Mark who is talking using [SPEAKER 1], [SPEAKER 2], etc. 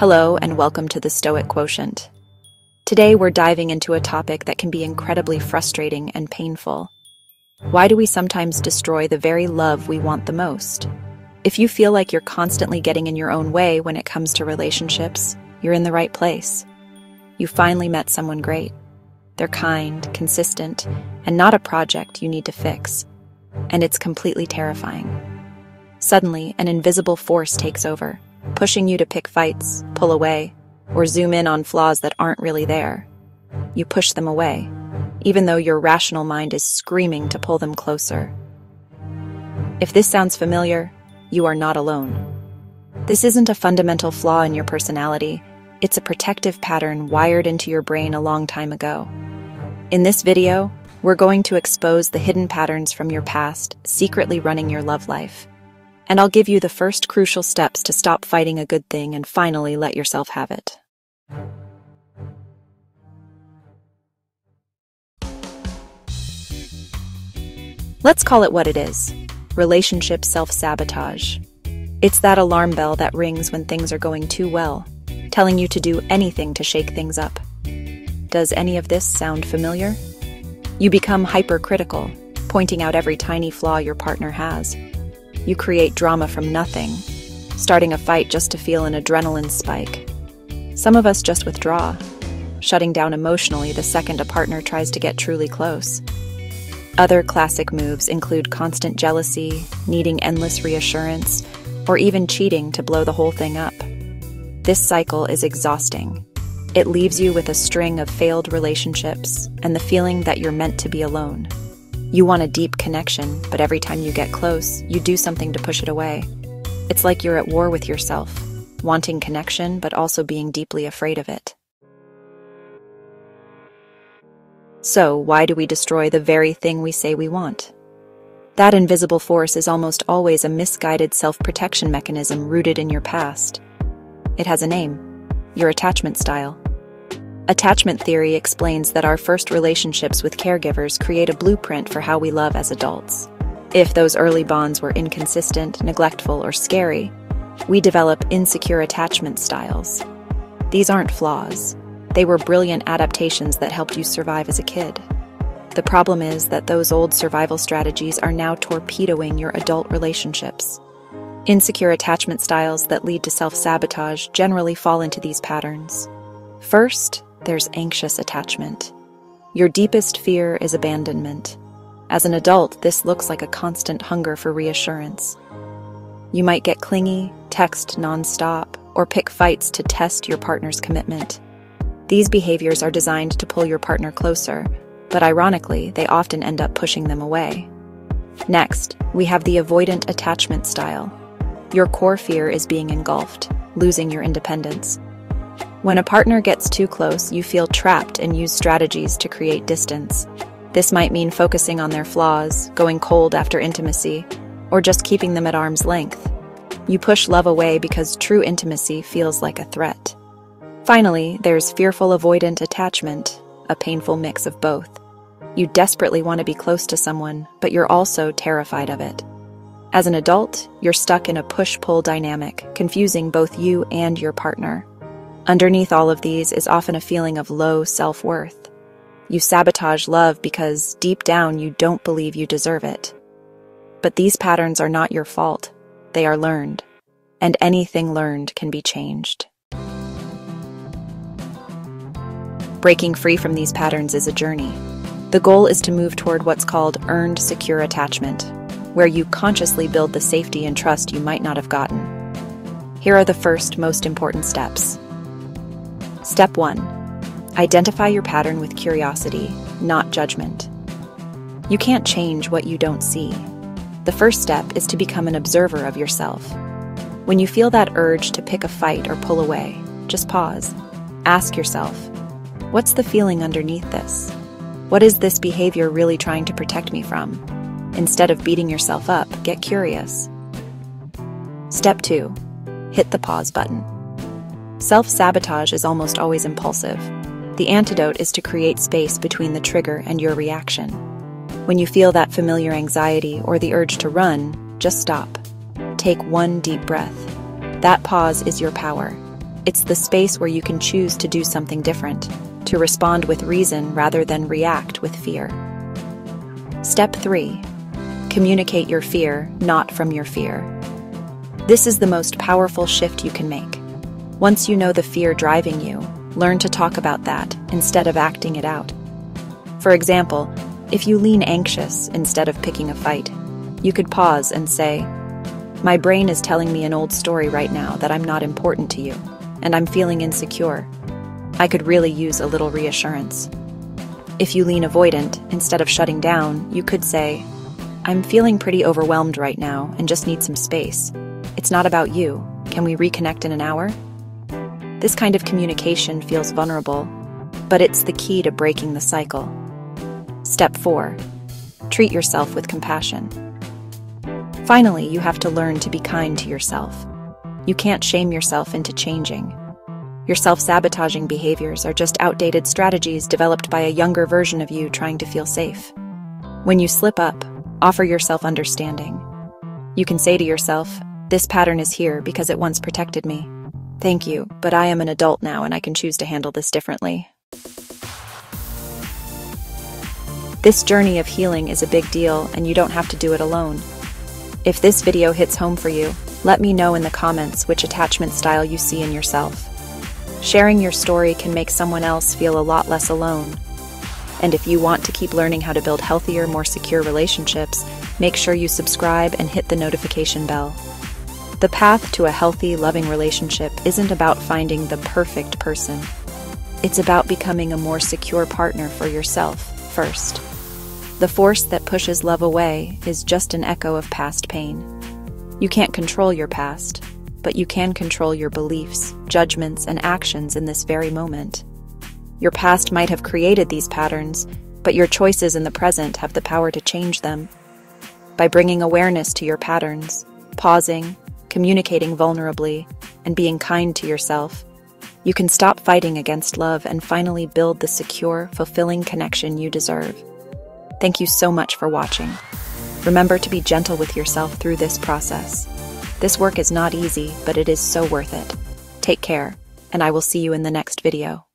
[SPEAKER 1] Hello and welcome to the Stoic Quotient. Today we're diving into a topic that can be incredibly frustrating and painful. Why do we sometimes destroy the very love we want the most? If you feel like you're constantly getting in your own way when it comes to relationships, you're in the right place. You finally met someone great. They're kind, consistent, and not a project you need to fix. And it's completely terrifying. Suddenly, an invisible force takes over, pushing you to pick fights, pull away, or zoom in on flaws that aren't really there. You push them away, even though your rational mind is screaming to pull them closer. If this sounds familiar, you are not alone. This isn't a fundamental flaw in your personality, it's a protective pattern wired into your brain a long time ago. In this video, we're going to expose the hidden patterns from your past, secretly running your love life. And I'll give you the first crucial steps to stop fighting a good thing and finally let yourself have it. Let's call it what it is: relationship self-sabotage. It's that alarm bell that rings when things are going too well, telling you to do anything to shake things up. Does any of this sound familiar? You become hypercritical, pointing out every tiny flaw your partner has. You create drama from nothing, starting a fight just to feel an adrenaline spike. Some of us just withdraw, shutting down emotionally the second a partner tries to get truly close. Other classic moves include constant jealousy, needing endless reassurance, or even cheating to blow the whole thing up. This cycle is exhausting. It leaves you with a string of failed relationships and the feeling that you're meant to be alone. You want a deep connection, but every time you get close, you do something to push it away. It's like you're at war with yourself, wanting connection but also being deeply afraid of it. So, why do we destroy the very thing we say we want? That invisible force is almost always a misguided self-protection mechanism rooted in your past. It has a name: your attachment style. Attachment theory explains that our first relationships with caregivers create a blueprint for how we love as adults. If those early bonds were inconsistent, neglectful, or scary, we develop insecure attachment styles. These aren't flaws. They were brilliant adaptations that helped you survive as a kid. The problem is that those old survival strategies are now torpedoing your adult relationships. Insecure attachment styles that lead to self-sabotage generally fall into these patterns. First, there's anxious attachment. Your deepest fear is abandonment. As an adult, this looks like a constant hunger for reassurance. You might get clingy, text nonstop, or pick fights to test your partner's commitment. These behaviors are designed to pull your partner closer, but ironically, they often end up pushing them away. Next, we have the avoidant attachment style. Your core fear is being engulfed, losing your independence. When a partner gets too close, you feel trapped and use strategies to create distance. This might mean focusing on their flaws, going cold after intimacy, or just keeping them at arm's length. You push love away because true intimacy feels like a threat. Finally, there's fearful avoidant attachment, a painful mix of both. You desperately want to be close to someone, but you're also terrified of it. As an adult, you're stuck in a push-pull dynamic, confusing both you and your partner. Underneath all of these is often a feeling of low self-worth. You sabotage love because, deep down, you don't believe you deserve it. But these patterns are not your fault. They are learned. And anything learned can be changed. Breaking free from these patterns is a journey. The goal is to move toward what's called earned secure attachment, where you consciously build the safety and trust you might not have gotten. Here are the first, most important steps. Step 1. Identify your pattern with curiosity, not judgment. You can't change what you don't see. The first step is to become an observer of yourself. When you feel that urge to pick a fight or pull away, just pause. Ask yourself, what's the feeling underneath this? What is this behavior really trying to protect me from? Instead of beating yourself up, get curious. Step 2. Hit the pause button. Self-sabotage is almost always impulsive. The antidote is to create space between the trigger and your reaction. When you feel that familiar anxiety or the urge to run, just stop. Take one deep breath. That pause is your power. It's the space where you can choose to do something different, to respond with reason rather than react with fear. Step 3. Communicate your fear, not from your fear. This is the most powerful shift you can make. Once you know the fear driving you, learn to talk about that instead of acting it out. For example, if you lean anxious instead of picking a fight, you could pause and say, "My brain is telling me an old story right now that I'm not important to you, and I'm feeling insecure. I could really use a little reassurance." If you lean avoidant instead of shutting down, you could say, "I'm feeling pretty overwhelmed right now and just need some space. It's not about you. Can we reconnect in an hour?" This kind of communication feels vulnerable, but it's the key to breaking the cycle. Step 4. Treat yourself with compassion. Finally, you have to learn to be kind to yourself. You can't shame yourself into changing. Your self-sabotaging behaviors are just outdated strategies developed by a younger version of you trying to feel safe. When you slip up, offer yourself understanding. You can say to yourself, "This pattern is here because it once protected me. Thank you, but I am an adult now and I can choose to handle this differently." This journey of healing is a big deal, and you don't have to do it alone. If this video hits home for you, let me know in the comments which attachment style you see in yourself. Sharing your story can make someone else feel a lot less alone. And if you want to keep learning how to build healthier, more secure relationships, make sure you subscribe and hit the notification bell. The path to a healthy, loving relationship isn't about finding the perfect person. It's about becoming a more secure partner for yourself first. The force that pushes love away is just an echo of past pain. You can't control your past, but you can control your beliefs, judgments, and actions in this very moment. Your past might have created these patterns, but your choices in the present have the power to change them. By bringing awareness to your patterns, pausing, communicating vulnerably, and being kind to yourself, you can stop fighting against love and finally build the secure, fulfilling connection you deserve. Thank you so much for watching. Remember to be gentle with yourself through this process. This work is not easy, but it is so worth it. Take care, and I will see you in the next video.